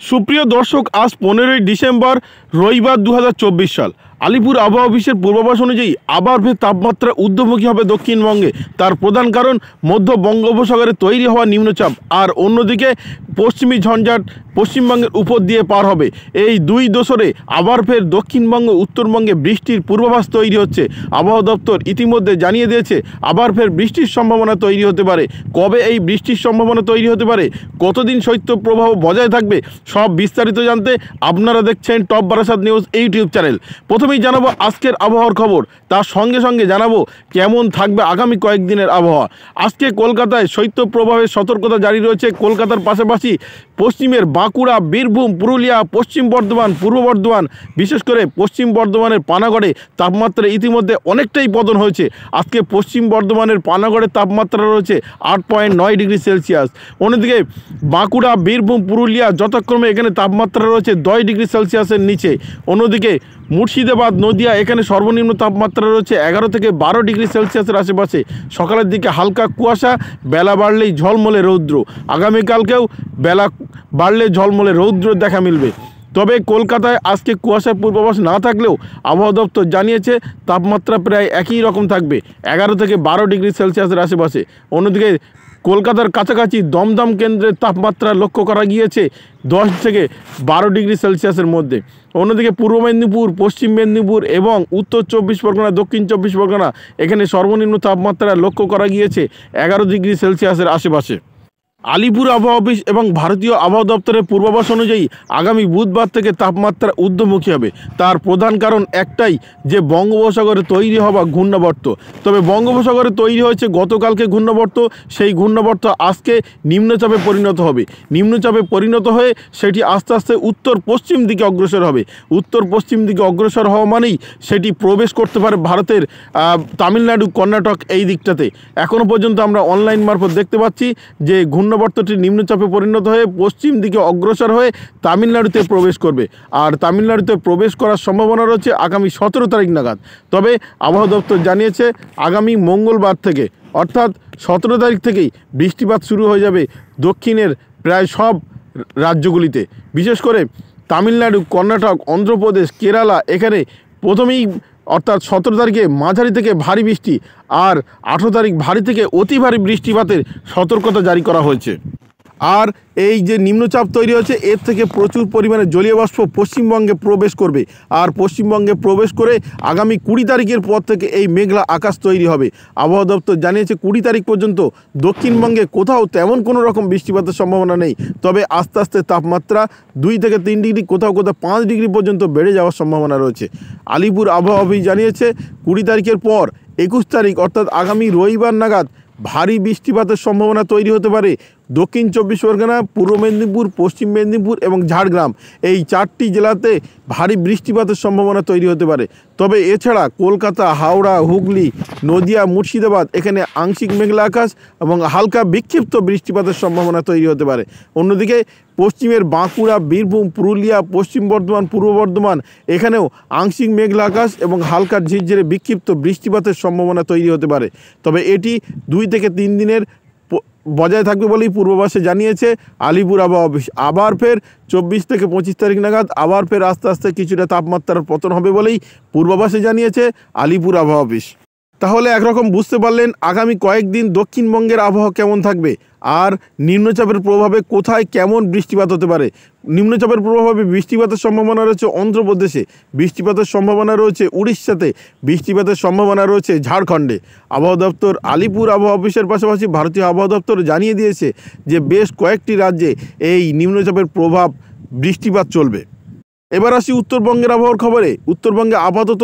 সুপ্রিয় দর্শক, আজ 15ই ডিসেম্বর রবিবার 2024 সাল। আলিপুর আবহাওয়া অফিসের পূর্বাভাস অনুযায়ী আবার ফের তাপমাত্রা ঊর্ধ্বমুখী হবে দক্ষিণবঙ্গে। তার প্রধান কারণ মধ্য বঙ্গোপসাগরে তৈরি হওয়া নিম্নচাপ, আর অন্যদিকে পশ্চিমী ঝঞ্ঝাট পশ্চিমবঙ্গের উপর দিয়ে পার হবে। এই দুই দোসরে আবার ফের দক্ষিণবঙ্গ উত্তরবঙ্গে বৃষ্টির পূর্বাভাস তৈরি হচ্ছে। আবহাওয়া দপ্তর ইতিমধ্যে জানিয়ে দিয়েছে আবার ফের বৃষ্টির সম্ভাবনা তৈরি হতে পারে। কবে এই বৃষ্টির সম্ভাবনা তৈরি হতে পারে, কতদিন শৈত্যপ্রবাহ বজায় থাকবে, সব বিস্তারিত জানতে আপনারা দেখছেন top Barasat news YouTube channel. প্রথমেই জানাবো আজকের আবহাওয়ার খবর, তার সঙ্গে সঙ্গে জানাবো কেমন থাকবে আগামী কয়েকদিনের আবহাওয়া। আজকে কলকাতায় শৈত্যপ্রবাহের সতর্কতা জারি রয়েছে। কলকাতার পাশাপাশি পশ্চিমের বাঁকুড়া, বীরভূম, পুরুলিয়া, পশ্চিম বর্ধমান, পূর্ব বর্ধমান, বিশেষ করে পশ্চিম বর্ধমানের পানাগড়ে তাপমাত্রা ইতিমধ্যে অনেকটাই পতন হয়েছে। আজকে পশ্চিম বর্ধমানের পানাগড়ের তাপমাত্রা রয়েছে 8.9 ডিগ্রি সেলসিয়াস। অন্যদিকে বাঁকুড়া, বীরভূম, পুরুলিয়া যথাক্রমে এখানে তাপমাত্রা রয়েছে 10 ডিগ্রি সেলসিয়াসের নিচে। অন্যদিকে মুর্শিদাবাদ, নদিয়া এখানে সর্বনিম্ন তাপমাত্রা রয়েছে 11 থেকে 12 ডিগ্রি সেলসিয়াসের আশেপাশে। সকালের দিকে হালকা কুয়াশা, বেলা বাড়লেই ঝলমলে রৌদ্র। আগামীকালকেও বেলা বাড়লে ঝলমলে রৌদ্র দেখা মিলবে। তবে কলকাতায় আজকে কুয়াশার পূর্বাভাস না থাকলেও আবহাওয়া দপ্তর জানিয়েছে তাপমাত্রা প্রায় একই রকম থাকবে, 11 থেকে 12 ডিগ্রি সেলসিয়াসের আশেপাশে। অন্যদিকে কলকাতার কাছাকাছি দমদম কেন্দ্রের তাপমাত্রা লক্ষ্য করা গিয়েছে 10 থেকে 12 ডিগ্রি সেলসিয়াসের মধ্যে। অন্যদিকে পূর্ব মেদিনীপুর, পশ্চিম মেদিনীপুর এবং উত্তর 24 পরগনা, দক্ষিণ 24 পরগনা এখানে সর্বনিম্ন তাপমাত্রা লক্ষ্য করা গিয়েছে 11 ডিগ্রি সেলসিয়াসের আশেপাশে। আলিপুর আবহাওয়া অফিস এবং ভারতীয় আবহাওয়া দপ্তরের পূর্বাভাস অনুযায়ী আগামী বুধবার থেকে তাপমাত্রা ঊর্ধ্বমুখী হবে। তার প্রধান কারণ একটাই, যে বঙ্গোপসাগরে তৈরি হওয়া ঘূর্ণাবর্ত। তবে বঙ্গোপসাগরে তৈরি হয়েছে গতকালকে ঘূর্ণাবর্ত, সেই ঘূর্ণাবর্ত আজকে নিম্নচাপে পরিণত হবে। নিম্নচাপে পরিণত হয়ে সেটি আস্তে আস্তে উত্তর পশ্চিম দিকে অগ্রসর হবে। উত্তর পশ্চিম দিকে অগ্রসর হওয়া মানেই সেটি প্রবেশ করতে পারে ভারতের তামিলনাড়ু, কর্ণাটক এই দিকটাতে। এখনও পর্যন্ত আমরা অনলাইন মারফত দেখতে পাচ্ছি যে ঘূর্ণাবর্তটি নিম্নচাপে পরিণত হয়ে পশ্চিম দিকে অগ্রসর হয়ে তামিলনাড়ুতে প্রবেশ করবে। আর তামিলনাড়ুতে প্রবেশ করার সম্ভাবনা রয়েছে আগামী 17 তারিখ নাগাদ। তবে আবহাওয়া দপ্তর জানিয়েছে আগামী মঙ্গলবার থেকে, অর্থাৎ 17 তারিখ থেকেই বৃষ্টিপাত শুরু হয়ে যাবে দক্ষিণের প্রায় সব রাজ্যগুলিতে। বিশেষ করে তামিলনাড়ু, কর্ণাটক, অন্ধ্রপ্রদেশ, কেরালা এখানে প্রথমেই অর্থাৎ 17 তারিখে মাঝারি থেকে ভারী বৃষ্টি, আর 18 তারিখ ভারী থেকে অতি ভারী বৃষ্টিপাতের সতর্কতা জারি করা হয়েছে। আর এই যে নিম্নচাপ তৈরি হয়েছে, এর থেকে প্রচুর পরিমাণে জলীয় বাষ্প পশ্চিমবঙ্গে প্রবেশ করবে। আর পশ্চিমবঙ্গে প্রবেশ করে আগামী 20 তারিখের পর থেকে এই মেঘলা আকাশ তৈরি হবে। আবহাওয়া দপ্তর জানিয়েছে 20 তারিখ পর্যন্ত দক্ষিণবঙ্গে কোথাও তেমন কোনো রকম বৃষ্টিপাতের সম্ভাবনা নেই। তবে আস্তে আস্তে তাপমাত্রা 2 থেকে 3 ডিগ্রি, কোথাও কোথাও 5 ডিগ্রি পর্যন্ত বেড়ে যাওয়ার সম্ভাবনা রয়েছে। আলিপুর আবহাওয়া অফিস জানিয়েছে 20 তারিখের পর 21 তারিখ অর্থাৎ আগামী রবিবার নাগাদ ভারী বৃষ্টিপাতের সম্ভাবনা তৈরি হতে পারে দক্ষিণ 24 পরগনা, পূর্ব মেদিনীপুর, পশ্চিম মেদিনীপুর এবং ঝাড়গ্রাম এই 4টি জেলাতে ভারী বৃষ্টিপাতের সম্ভাবনা তৈরি হতে পারে। তবে এছাড়া কলকাতা, হাওড়া, হুগলি, নদিয়া, মুর্শিদাবাদ এখানে আংশিক মেঘলা আকাশ এবং হালকা বিক্ষিপ্ত বৃষ্টিপাতের সম্ভাবনা তৈরি হতে পারে। অন্যদিকে পশ্চিমের বাঁকুড়া, বীরভূম, পুরুলিয়া, পশ্চিম বর্ধমান, পূর্ব বর্ধমান এখানেও আংশিক মেঘলা আকাশ এবং হালকা ঝিরঝিরে বিক্ষিপ্ত বৃষ্টিপাতের সম্ভাবনা তৈরি হতে পারে। তবে এটি 2 থেকে 3 দিনের বজায় থাকবে বলেই পূর্বাভাসে জানিয়েছে আলিপুর আবহাওয়া অফিস। আবার ফের 24 থেকে 25 তারিখ নাগাদ আবার ফের আস্তে আস্তে কিছুটা তাপমাত্রার পতন হবে বলেই পূর্বাভাসে জানিয়েছে আলিপুর আবহাওয়া অফিস। তাহলে একরকম বুঝতে পারলেন আগামী কয়েকদিন দক্ষিণবঙ্গের আবহাওয়া কেমন থাকবে, আর নিম্নচাপের প্রভাবে কোথায় কেমন বৃষ্টিপাত হতে পারে। নিম্নচাপের প্রভাবে বৃষ্টিপাতের সম্ভাবনা রয়েছে অন্ধ্রপ্রদেশে, বৃষ্টিপাতের সম্ভাবনা রয়েছে উড়িষ্যাতে, বৃষ্টিপাতের সম্ভাবনা রয়েছে ঝাড়খণ্ডে। আবহাওয়া দপ্তর আলিপুর আবহাওয়া অফিসের পাশাপাশি ভারতীয় আবহাওয়া দপ্তর জানিয়ে দিয়েছে যে বেশ কয়েকটি রাজ্যে এই নিম্নচাপের প্রভাব বৃষ্টিপাত চলবে। এবার আসি উত্তরবঙ্গের আবহাওয়ার খবরে। উত্তরবঙ্গে আপাতত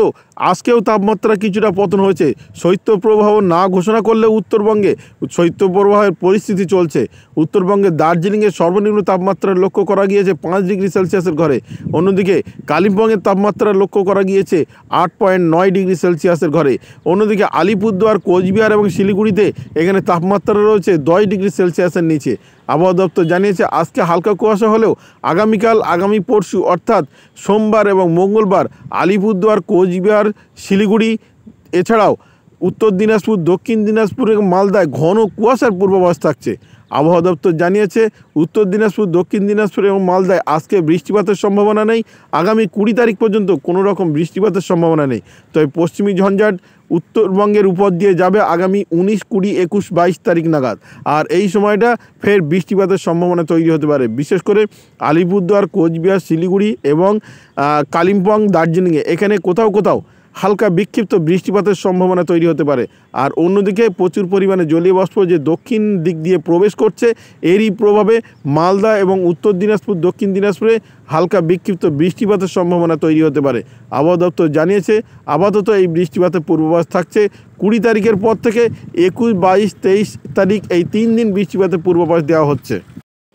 আজকেও তাপমাত্রা কিছুটা পতন হয়েছে। শৈত্যপ্রবাহ না ঘোষণা করলেও উত্তরবঙ্গে শৈত্যপ্রবাহের পরিস্থিতি চলছে। উত্তরবঙ্গে দার্জিলিংয়ের সর্বনিম্ন তাপমাত্রা লক্ষ্য করা গিয়েছে 5 ডিগ্রি সেলসিয়াসের ঘরে। অন্যদিকে কালিম্পংয়ের তাপমাত্রা লক্ষ্য করা গিয়েছে 8.9 ডিগ্রি সেলসিয়াসের ঘরে। অন্যদিকে আলিপুরদুয়ার, কোচবিহার এবং শিলিগুড়িতে এখানে তাপমাত্রা রয়েছে 10 ডিগ্রি সেলসিয়াসের নিচে। আবহাওয়া দপ্তর জানিয়েছে আজকে হালকা কুয়াশা হলেও আগামীকাল, আগামী পরশু অর্থাৎ সোমবার এবং মঙ্গলবার আলিপুরদুয়ার, কোচবিহার, শিলিগুড়ি এছাড়াও উত্তর দিনাজপুর, দক্ষিণ দিনাজপুর এবং মালদায় ঘন কুয়াশার পূর্বাভাস থাকছে। আবহাওয়া দপ্তর জানিয়েছে উত্তর দিনাজপুর, দক্ষিণ দিনাজপুর এবং মালদায় আজকে বৃষ্টিপাতের সম্ভাবনা নেই। আগামী 20 তারিখ পর্যন্ত কোনো রকম বৃষ্টিপাতের সম্ভাবনা নেই। তবে পশ্চিমী ঝঞ্ঝাট উত্তরবঙ্গের উপর দিয়ে যাবে আগামী 19, 20, 21, 22 তারিখ নাগাদ। আর এই সময়টা ফের বৃষ্টিপাতের সম্ভাবনা তৈরি হতে পারে, বিশেষ করে আলিপুরদুয়ার, কোচবিহার, শিলিগুড়ি এবং কালিম্পং, দার্জিলিংয়ে এখানে কোথাও কোথাও হালকা বিক্ষিপ্ত বৃষ্টিপাতের সম্ভাবনা তৈরি হতে পারে। আর অন্যদিকে প্রচুর পরিমাণে জলীয় বাষ্প যে দক্ষিণ দিক দিয়ে প্রবেশ করছে, এরই প্রভাবে মালদা এবং উত্তর দিনাজপুর, দক্ষিণ দিনাজপুরে হালকা বিক্ষিপ্ত বৃষ্টিপাতের সম্ভাবনা তৈরি হতে পারে। আবহাওয়া দপ্তর জানিয়েছে আপাতত এই বৃষ্টিপাতের পূর্বাভাস থাকছে 20 তারিখের পর থেকে 21, 22, 23 তারিখ, এই 3 দিন বৃষ্টিপাতের পূর্বাভাস দেওয়া হচ্ছে।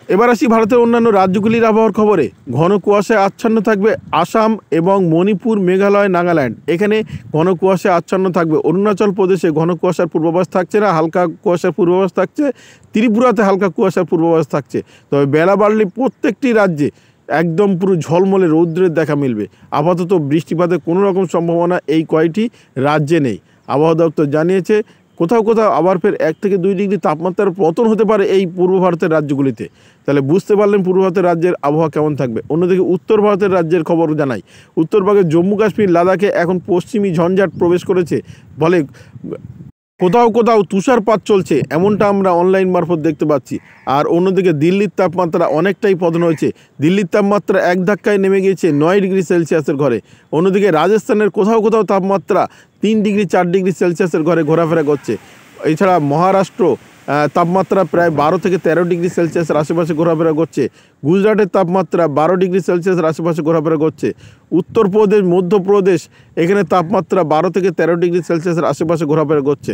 এবার আসি ভারতের অন্যান্য রাজ্যগুলির আবহাওয়ার খবরে। ঘন কুয়াশায় আচ্ছন্ন থাকবে আসাম এবং মণিপুর, মেঘালয়, নাগাল্যান্ড, এখানে ঘন কুয়াশায় আচ্ছন্ন থাকবে। অরুণাচল প্রদেশে ঘন কুয়াশার পূর্বাভাস থাকছে না, হালকা কুয়াশার পূর্বাভাস থাকছে। ত্রিপুরাতে হালকা কুয়াশার পূর্বাভাস থাকছে। তবে বেলা বাড়লে প্রত্যেকটি রাজ্যে একদম পুরো ঝলমলে রৌদ্রের দেখা মিলবে। আপাতত বৃষ্টিপাতের কোনো রকম সম্ভাবনা এই কয়টি রাজ্যে নেই। আবহাওয়া দপ্তর জানিয়েছে কোথাও কোথাও আবার ফের 1 থেকে 2 ডিগ্রি তাপমাত্রার পতন হতে পারে এই পূর্ব ভারতের রাজ্যগুলিতে। তাহলে বুঝতে পারলেন পূর্ব ভারতের রাজ্যের আবহাওয়া কেমন থাকবে। অন্যদিকে উত্তর ভারতের রাজ্যের খবর জানাই। উত্তরভাগে জম্মু কাশ্মীর, লাদাখে এখন পশ্চিমী ঝঞ্ঝাট প্রবেশ করেছে, ফলে কোথাও কোথাও তুষারপাত চলছে, এমনটা আমরা অনলাইন মারফত দেখতে পাচ্ছি। আর অন্যদিকে দিল্লির তাপমাত্রা অনেকটাই পতন হয়েছে। দিল্লির তাপমাত্রা এক ধাক্কায় নেমে গিয়েছে 9 ডিগ্রি সেলসিয়াসের ঘরে। অন্যদিকে রাজস্থানের কোথাও কোথাও তাপমাত্রা 3 ডিগ্রি 4 ডিগ্রি সেলসিয়াসের ঘরে ঘোরাফেরা করছে। এছাড়া মহারাষ্ট্র তাপমাত্রা প্রায় 12 থেকে 13 ডিগ্রি সেলসিয়াসের আশেপাশে ঘোরাফেরা করছে। গুজরাটের তাপমাত্রা 12 ডিগ্রি সেলসিয়াসের আশেপাশে ঘোরাফেরা করছে। উত্তরপ্রদেশ, মধ্যপ্রদেশ, এখানে তাপমাত্রা 12 থেকে 13 ডিগ্রি সেলসিয়াসের আশেপাশে ঘোরাফেরা করছে।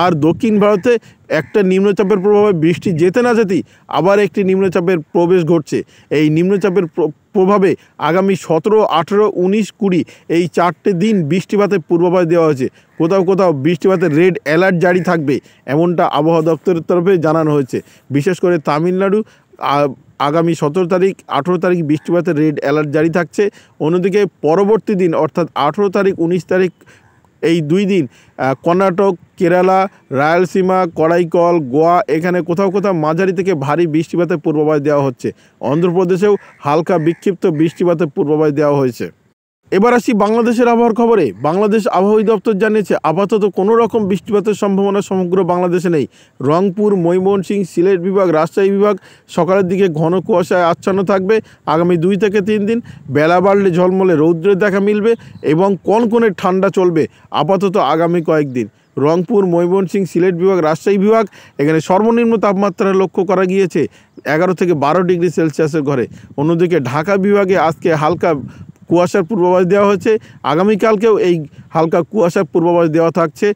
আর দক্ষিণ ভারতে একটা নিম্নচাপের প্রভাবে বৃষ্টি যেতে না যেতেই আবার একটি নিম্নচাপের প্রবেশ ঘটছে। এই নিম্নচাপের প্রভাবে আগামী 17, 18, 19, 20 এই 4টে দিন বৃষ্টিপাতের পূর্বাভাস দেওয়া হয়েছে। কোথাও কোথাও বৃষ্টিপাতের রেড অ্যালার্ট জারি থাকবে, এমনটা আবহাওয়া দপ্তরের তরফে জানানো হয়েছে। বিশেষ করে তামিলনাড়ু আগামী 17 তারিখ, 18 তারিখ বৃষ্টিপাতের রেড অ্যালার্ট জারি থাকছে। অন্যদিকে পরবর্তী দিন অর্থাৎ 18 তারিখ, 19 তারিখ, এই 2 দিন কর্ণাটক, কেরালা, রায়লসীমা, করাইকল, গোয়া, এখানে কোথাও কোথাও মাঝারি থেকে ভারী বৃষ্টিপাতের পূর্বাভাস দেওয়া হচ্ছে। অন্ধ্রপ্রদেশেও হালকা বিক্ষিপ্ত বৃষ্টিপাতের পূর্বাভাস দেওয়া হয়েছে। এবার আসি বাংলাদেশের আবহাওয়ার খবরে। বাংলাদেশ আবহাওয়া দপ্তর জানিয়েছে আপাতত কোনো রকম বৃষ্টিপাতের সম্ভাবনা সমগ্র বাংলাদেশে নেই। রংপুর, ময়মনসিংহ, সিলেট বিভাগ, রাজশাহী বিভাগ সকালের দিকে ঘন কুয়াশায় আচ্ছন্ন থাকবে। আগামী 2 থেকে 3 দিন বেলা বাড়লে ঝলমলে রৌদ্রের দেখা মিলবে এবং কনকনে ঠান্ডা চলবে আপাতত আগামী কয়েকদিন। রংপুর, ময়মনসিংহ, সিলেট বিভাগ, রাজশাহী বিভাগ, এখানে সর্বনিম্ন তাপমাত্রা লক্ষ্য করা গিয়েছে 11 থেকে 12 ডিগ্রি সেলসিয়াসের ঘরে। অন্যদিকে ঢাকা বিভাগে আজকে হালকা কুয়াশার পূর্বাভাস দেওয়া হয়েছে। আগামীকালকেও এই হালকা কুয়াশার পূর্বাভাস দেওয়া থাকছে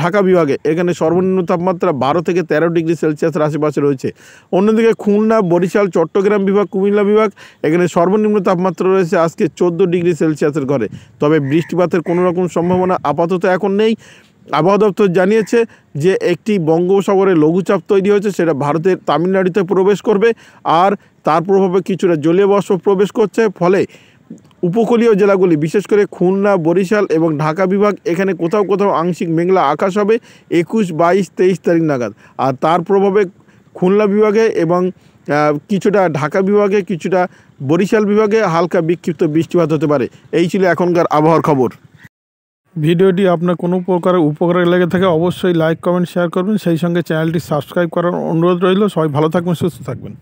ঢাকা বিভাগে। এখানে সর্বনিম্ন তাপমাত্রা 12 থেকে 13 ডিগ্রি সেলসিয়াসের আশেপাশে রয়েছে। অন্যদিকে খুলনা, বরিশাল, চট্টগ্রাম বিভাগ, কুমিল্লা বিভাগ, এখানে সর্বনিম্ন তাপমাত্রা রয়েছে আজকে 14 ডিগ্রি সেলসিয়াসের ঘরে। তবে বৃষ্টিপাতের কোনো রকম সম্ভাবনা আপাতত এখন নেই। আবহাওয়া দপ্তর জানিয়েছে যে একটি বঙ্গোপসাগরে লঘুচাপ তৈরি হয়েছে, সেটা ভারতের তামিলনাড়ুতে প্রবেশ করবে। আর তার প্রভাবে কিছুটা জলীয় বাষ্প প্রবেশ করছে, ফলে উপকূলীয় জেলাগুলি বিশেষ করে খুলনা, বরিশাল এবং ঢাকা বিভাগ, এখানে কোথাও কোথাও আংশিক মেঘলা আকাশ হবে 21, 22, 23 তারিখ নাগাদ। আর তার প্রভাবে খুলনা বিভাগে এবং কিছুটা ঢাকা বিভাগে, কিছুটা বরিশাল বিভাগে হালকা বিক্ষিপ্ত বৃষ্টিপাত হতে পারে। এই ছিল এখনকার আবহাওয়ার খবর। ভিডিওটি আপনার কোনো প্রকার উপকারে লেগে থাকে অবশ্যই লাইক, কমেন্ট, শেয়ার করবেন। সেই সঙ্গে চ্যানেলটি সাবস্ক্রাইব করার অনুরোধ রইল। সবাই ভালো থাকবেন, সুস্থ থাকবেন।